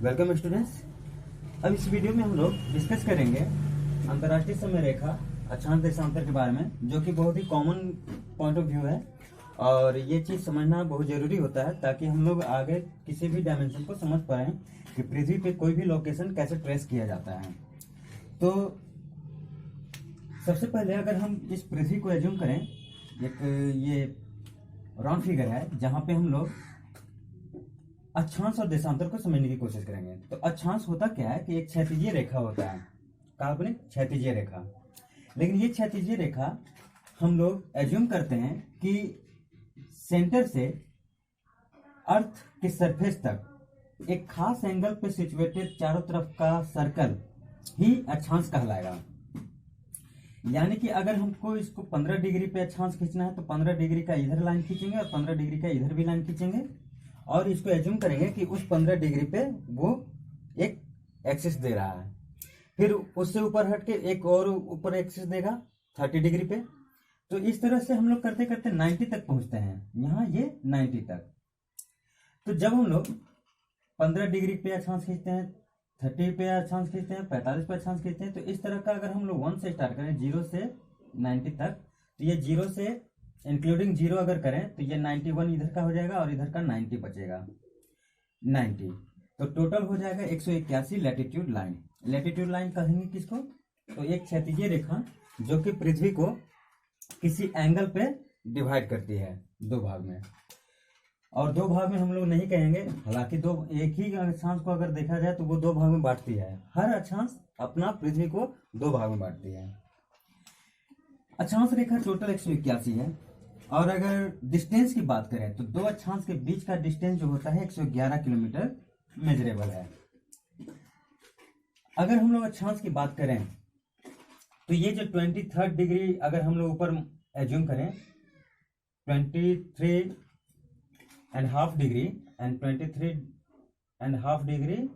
Welcome students. अब इस video में हम लोग डिस्कस करेंगे अंतर्राष्ट्रीय समय रेखा अक्षांश देशांतर के बारे में, जो कि बहुत ही कॉमन पॉइंट ऑफ व्यू है और ये चीज़ समझना बहुत ज़रूरी होता है ताकि हम लोग आगे किसी भी डायमेंशन को समझ पाएँ कि पृथ्वी पे कोई भी लोकेशन कैसे ट्रेस किया जाता है। तो सबसे पहले अगर हम इस पृथ्वी को एज्यूम करें, एक ये राउंड फिगर है जहाँ पे हम लोग अक्षांश और देशांतर को समझने की कोशिश करेंगे। तो अक्षांश होता क्या है कि एक क्षैतिजीय रेखा होता है, काल्पनिक क्षैतिजीय रेखा। लेकिन ये क्षैतिजीय रेखा हम लोग एज्यूम करते हैं कि सेंटर से अर्थ के सरफेस तक एक खास एंगल पे सिचुएटेड चारों तरफ का सर्कल ही अक्षांश कहलाएगा। यानी कि अगर हमको इसको 15 डिग्री पे अक्षांश खींचना है तो 15 डिग्री का इधर लाइन खींचेंगे और 15 डिग्री का इधर भी लाइन खींचेंगे और इसको एज्यूम करेंगे कि उस 15 डिग्री पे वो एक एक्सिस दे रहा है। फिर उससे ऊपर हट के एक और ऊपर एक्सिस देगा 30 डिग्री पे। तो इस तरह से हम लोग करते करते 90 तक पहुंचते हैं, यहाँ ये 90 तक। तो जब हम लोग 15 डिग्री पे अक्षांश खींचते हैं, 30 पे अक्षांश खींचते हैं, 45 पे अक्षांश खींचते हैं, तो इस तरह का अगर हम लोग 1 से स्टार्ट करें 0 से 90 तक, तो ये 0 से इंक्लूडिंग 0 अगर करें तो ये 91 इधर का हो जाएगा और इधर का 90 बचेगा 90। तो टोटल हो जाएगा 181 लैटिट्यूड लाइन। लैटिट्यूड लाइन कहेंगे किसको? तो एक क्षैतिजीय रेखा जो कि पृथ्वी को किसी एंगल पे डिवाइड करती है दो भाग में। और दो भाग में हम लोग नहीं कहेंगे, हालांकि दो एक ही अक्षांश को अगर देखा जाए तो वो दो भाग में बांटती है। हर अक्षांश अपना पृथ्वी को दो भाग में बांटती है। अक्षांश रेखा टोटल 181 है। और अगर डिस्टेंस की बात करें तो दो अक्षांश के बीच का डिस्टेंस जो होता है 111 किलोमीटर मेजरेबल है। अगर हम लोग अक्षांश की बात करें तो ये जो 23 डिग्री अगर हम लोग ऊपर एज्यूम करें 23.5 degree and 23.5 degree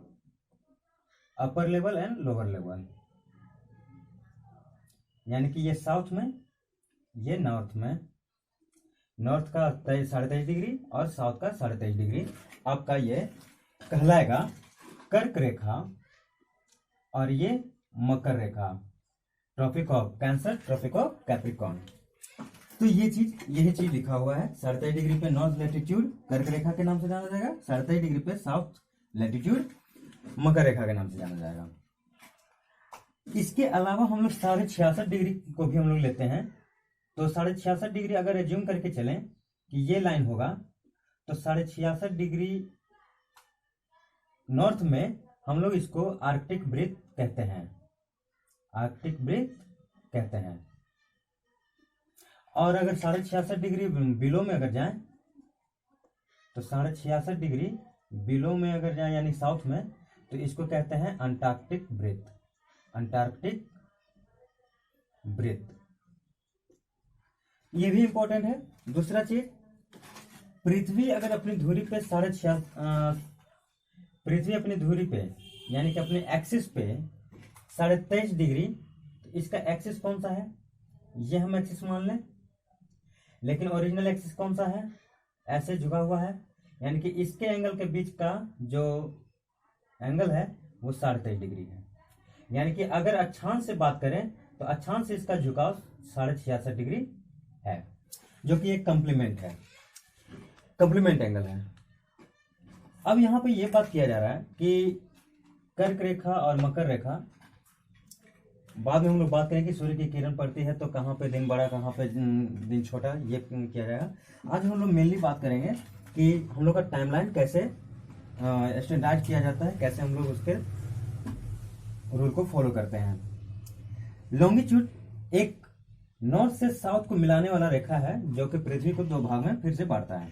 upper level and lower level, यानी कि ये साउथ में, ये नॉर्थ में, नॉर्थ का 23.5 डिग्री और साउथ का 23.5 डिग्री आपका ये कहलाएगा कर्क रेखा और ये मकर रेखा, Tropic of Cancer, Tropic of Capricorn. तो ये चीज, यही चीज लिखा हुआ है। 23.5 डिग्री पे नॉर्थ लैटिट्यूड कर्क रेखा के नाम से जाना जाएगा, 23.5 डिग्री पे साउथ लैटिट्यूड मकर रेखा के नाम से जाना जाएगा। इसके अलावा हम लोग 66.5 डिग्री को भी हम लोग लेते हैं। तो 66.5 डिग्री अगर एज्यूम करके चलें कि ये लाइन होगा, तो 66.5 डिग्री नॉर्थ में हम लोग इसको आर्कटिक वृत्त कहते हैं, आर्कटिक वृत्त कहते हैं। और अगर 66.5 डिग्री बिलो में अगर जाएं तो 66.5 डिग्री बिलो में अगर जाएं यानी साउथ में, तो इसको कहते हैं अंटार्कटिक वृत्त, अंटार्कटिक वृत्त। ये भी इंपॉर्टेंट है। दूसरा चीज, पृथ्वी अगर अपनी धुरी पे पृथ्वी अपनी धुरी पे यानी कि अपने एक्सिस पे 23.5 डिग्री, तो इसका एक्सिस कौन सा है? ये हम एक्सिस मान लें, लेकिन ओरिजिनल एक्सिस कौन सा है? ऐसे झुका हुआ है, यानी कि इसके एंगल के बीच का जो एंगल है वो 23.5 डिग्री है। यानी कि अगर अक्षांश से बात करें तो अक्षांश से इसका झुकाव 66.5 डिग्री है, जो कि एक कॉम्प्लीमेंट है, कॉम्प्लीमेंट एंगल है। अब यहाँ पे ये बात किया जा रहा है कि कर्क रेखा और मकर रेखा, बाद में हम लोग बात करें कि सूर्य की किरण पड़ती है तो कहाँ पे दिन बड़ा कहाँ पे दिन छोटा, ये किया जाएगा। आज हम लोग मेनली बात करेंगे कि हम लोग का टाइमलाइन कैसे स्टैंडर्डाइज किया जाता है, कैसे हम लोग उसके रूल को फॉलो करते हैं। लॉन्गिट्यूड एक नॉर्थ से साउथ को मिलाने वाला रेखा है जो कि पृथ्वी को दो भाग में फिर से बांटता है।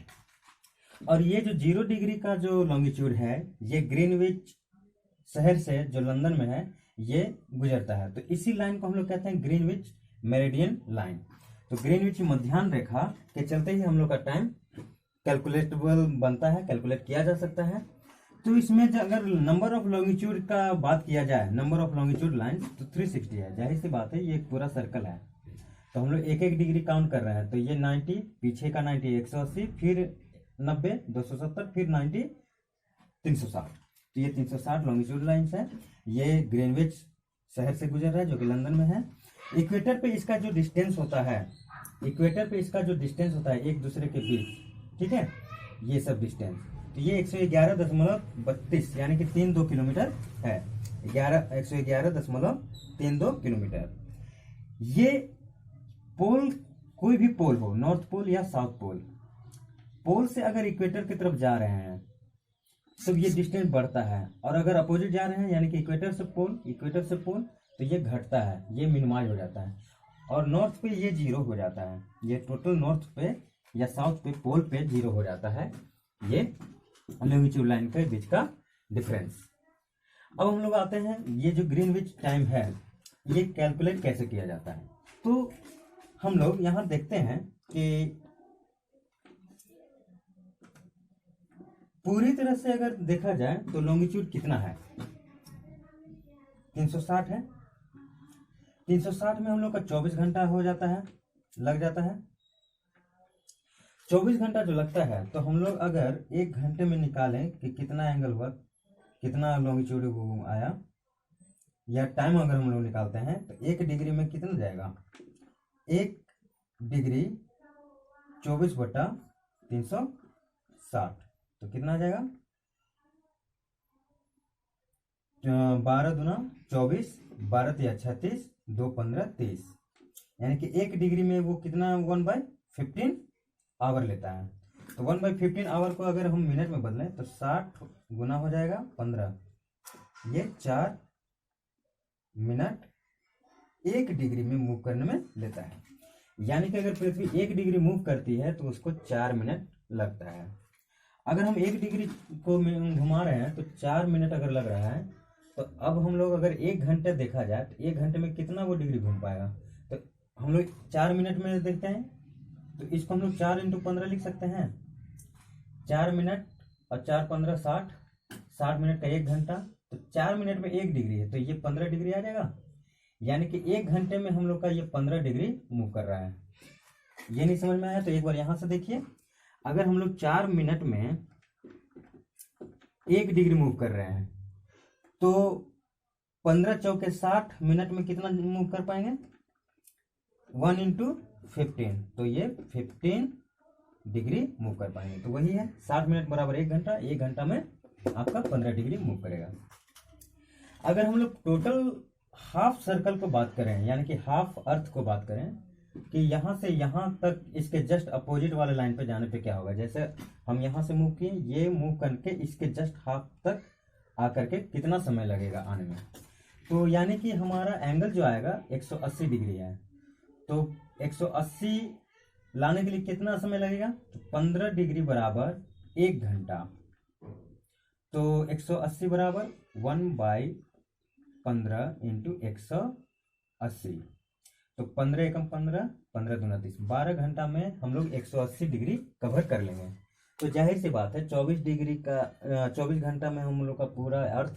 और ये जो 0 डिग्री का जो लॉन्गिट्यूड है, ये ग्रीनविच शहर से जो लंदन में है ये गुजरता है। तो इसी लाइन को हम लोग कहते हैं ग्रीनविच मेरिडियन लाइन। तो ग्रीनविच मध्याह्न रेखा के चलते ही हम लोग का टाइम कैलकुलेटेबल बनता है, कैलकुलेट किया जा सकता है। तो इसमें अगर नंबर ऑफ लॉन्गिट्यूड का बात किया जाए, नंबर ऑफ लॉन्गिट्यूड लाइन, तो 360 है। जाहिर सी बात है, ये एक पूरा सर्कल है तो हम लोग एक एक डिग्री काउंट कर रहे हैं। तो ये 90, पीछे का 90 180, फिर 90 270, फिर 90 360। तो ये 360 लॉन्गिट्यूड लाइन्स है। ये ग्रीनविच शहर से गुजर रहा है जो कि लंदन में है। इक्वेटर पे इसका जो डिस्टेंस होता है, इक्वेटर पे इसका जो डिस्टेंस होता है एक दूसरे के बीच, ठीक है, ये सब डिस्टेंस, तो ये 111.32 यानी कि 32 किलोमीटर है। 111.32 किलोमीटर। ये पोल, कोई भी पोल हो, नॉर्थ पोल या साउथ पोल, पोल से अगर इक्वेटर की तरफ जा रहे हैं तो ये डिस्टेंस बढ़ता है, और अगर अपोजिट जा रहे हैं यानी कि इक्वेटर से पोल, इक्वेटर से पोल, तो ये घटता है, ये मिनिमाइज हो जाता है, और नॉर्थ पे ये 0 हो जाता है। ये टोटल नॉर्थ पे या साउथ पे पोल पे 0 हो जाता है, ये लॉन्गिट्यूड लाइन के बीच का डिफरेंस। अब हम लोग आते हैं, ये जो ग्रीनविच टाइम है ये कैलकुलेट कैसे किया जाता है। तो हम लोग यहां देखते हैं कि पूरी तरह से अगर देखा जाए तो लॉन्गिट्यूड कितना है, 360 है। 360 में हम लोग का 24 घंटा हो जाता है, लग जाता है। 24 घंटा जो लगता है, तो हम लोग अगर 1 घंटे में निकालें कि कितना एंगल हुआ, कितना लॉन्गिट्यूड आया, या टाइम अगर हम लोग निकालते हैं तो 1 डिग्री में कितना जाएगा, 1 डिग्री 24/360, तो कितना आ जाएगा, 12 दूना 24, 12 या 36, 2 15 30, यानी कि 1 डिग्री में वो कितना 1/15 आवर लेता है। तो 1/15 आवर को अगर हम मिनट में बदलें तो 60 गुना हो जाएगा 15, ये 4 मिनट 1 डिग्री में मूव करने में लेता है। यानी कि अगर पृथ्वी 1 डिग्री मूव करती है तो उसको 4 मिनट लगता है। अगर हम 1 डिग्री को घुमा रहे हैं तो 4 मिनट अगर लग रहा है, तो अब हम लोग अगर 1 घंटे देखा जाए तो 1 घंटे में कितना वो डिग्री घूम पाएगा, तो हम लोग 4 मिनट में देखते हैं, तो इसको हम लोग 4 × 15 लिख सकते हैं। 4 मिनट और 4 15 60, 60 मिनट का 1 घंटा, तो 4 मिनट में 1 डिग्री है, तो ये 15 डिग्री आ जाएगा। यानी कि 1 घंटे में हम लोग का ये 15 डिग्री मूव कर रहा है। ये नहीं समझ में आया तो एक बार यहां से देखिए, अगर हम लोग 4 मिनट में 1 डिग्री मूव कर रहे हैं तो 15 चौके 60 मिनट में कितना मूव कर पाएंगे, 1 × 15, तो ये 15 डिग्री मूव कर पाएंगे। तो वही है 60 मिनट बराबर 1 घंटा, 1 घंटा में आपका 15 डिग्री मूव करेगा। अगर हम लोग टोटल हाफ सर्कल को बात करें, यानी कि हाफ अर्थ को बात करें कि यहां से यहां तक इसके जस्ट अपोजिट वाले लाइन पे जाने पे क्या होगा, जैसे हम यहां से मूव किए, ये मूव करके इसके जस्ट हाफ तक आकर के कितना समय लगेगा आने में, तो यानी कि हमारा एंगल जो आएगा 180 डिग्री है। तो 180 लाने के लिए कितना समय लगेगा, तो 15 डिग्री बराबर 1 घंटा, तो 180 बराबर 1/15 × 180, तो 15 एकम 15, 15 दूना 30, 12 घंटा में हम लोग 180 डिग्री कवर कर लेंगे। तो जाहिर सी बात है 24 घंटा में हम लोग का पूरा अर्थ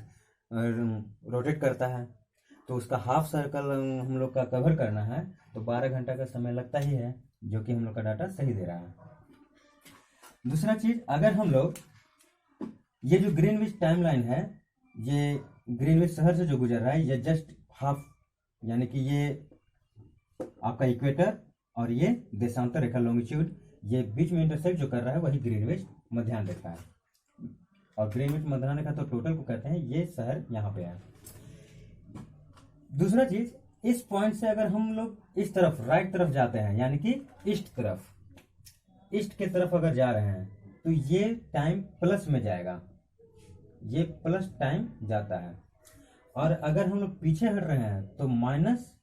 रोटेट करता है, तो उसका हाफ सर्कल हम लोग का कवर करना है, तो 12 घंटा का समय लगता ही है, जो कि हम लोग का डाटा सही दे रहा है। दूसरा चीज, अगर हम लोग ये जो ग्रीनविच टाइमलाइन है, ये ग्रीनविच शहर से जो गुजर रहा है, ये जस्ट हाफ, यानी कि ये आपका इक्वेटर और ये देशांतर रेखा लॉन्गिट्यूड, ये बीच में इंटरसेक्ट जो कर रहा है वही ग्रीनविच मध्याह्न रेखा है। और ग्रीनविच मध्याह्न रेखा तो टोटल को कहते हैं, ये शहर यहाँ पे है। दूसरा चीज, इस पॉइंट से अगर हम लोग इस तरफ राइट तरफ जाते हैं, यानी कि ईस्ट तरफ, ईस्ट के तरफ अगर जा रहे हैं, तो ये टाइम प्लस में जाएगा, ये प्लस टाइम जाता है। और अगर हम लोग पीछे हट रहे हैं तो माइनस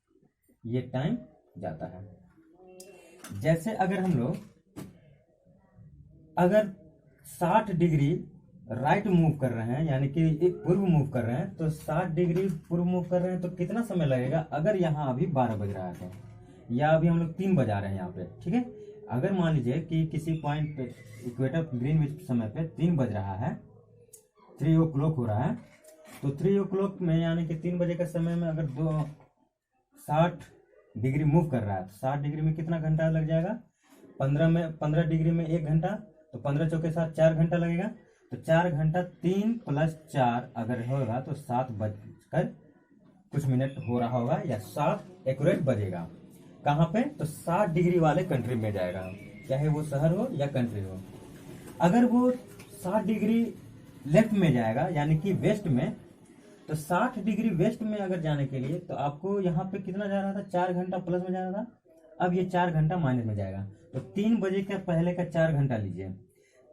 ये टाइम जाता है। जैसे अगर हम लोग अगर 60 डिग्री राइट मूव कर रहे हैं, यानी कि पूर्व मूव कर रहे हैं, तो 60 डिग्री पूर्व मूव कर रहे हैं, तो कितना समय लगेगा, अगर यहाँ अभी 12 बज रहा है या अभी हम लोग 3 बजा रहे हैं यहाँ पे, ठीक है। अगर मान लीजिए कि किसी पॉइंट पे इक्वेटर ग्रीनविच समय पे 3 बज रहा है, 3 o'clock हो रहा है, तो 3 o'clock में यानी कि 3 बजे के समय में अगर 60 डिग्री मूव कर रहा है, तो 60 डिग्री में कितना घंटा लग जाएगा, 15 डिग्री में 1 घंटा, तो 15 चौके 7 4 घंटा लगेगा। तो 4 घंटा 3 + 4 अगर होगा तो 7 कुछ मिनट हो रहा होगा या 7 एक्यूरेट बजेगा। कहाँ पे? तो 60 डिग्री वाले कंट्री में जाएगा, चाहे वो शहर हो या कंट्री हो। अगर वो 60 डिग्री लेफ्ट में जाएगा यानी कि वेस्ट में, तो 60 डिग्री वेस्ट में अगर जाने के लिए तो आपको यहाँ पे कितना जा रहा था? 4 घंटा प्लस में जाना था। अब ये 4 घंटा माइनस में जाएगा। तो 3 बजे के पहले का 4 घंटा लीजिए,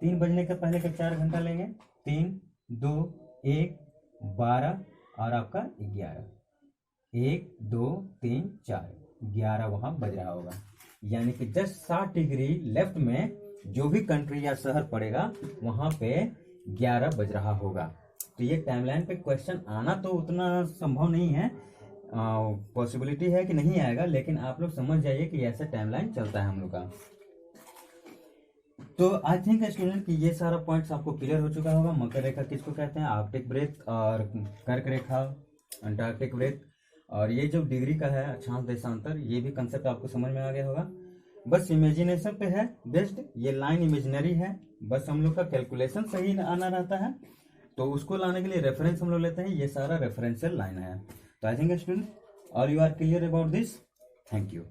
3 बजने के पहले का 4 घंटा लेंगे, 3 2 1 12 और आपका 11, 1 2 3 4 11 वहां बज रहा होगा। यानी कि जस्ट 60 डिग्री लेफ्ट में जो भी कंट्री या शहर पड़ेगा वहां पे 11 बज रहा होगा। तो ये टाइमलाइन पे क्वेश्चन आना तो उतना संभव नहीं है, पॉसिबिलिटी है कि नहीं आएगा, लेकिन आप लोग समझ जाइए कि ऐसा टाइमलाइन चलता है हम लोग का। तो आई थिंक स्टूडेंट कि ये सारा पॉइंट्स आपको क्लियर हो चुका होगा। मकर रेखा किसको कहते हैं, आर्कटिक वृत्त, और कर्क रेखा अंटार्कटिक वृत्त, और ये जो डिग्री का है अक्षांश देशांतर, ये भी कंसेप्ट आपको समझ में आ गया होगा। बस इमेजिनेशन पे है बेस्ड, ये लाइन इमेजिनरी है, बस हम लोग का कैलकुलेशन सही आना रहता है, तो उसको लाने के लिए रेफरेंस हम लोग लेते हैं, ये सारा रेफरेंशियल लाइन है। तो I think student all you are clear about this. Thank you.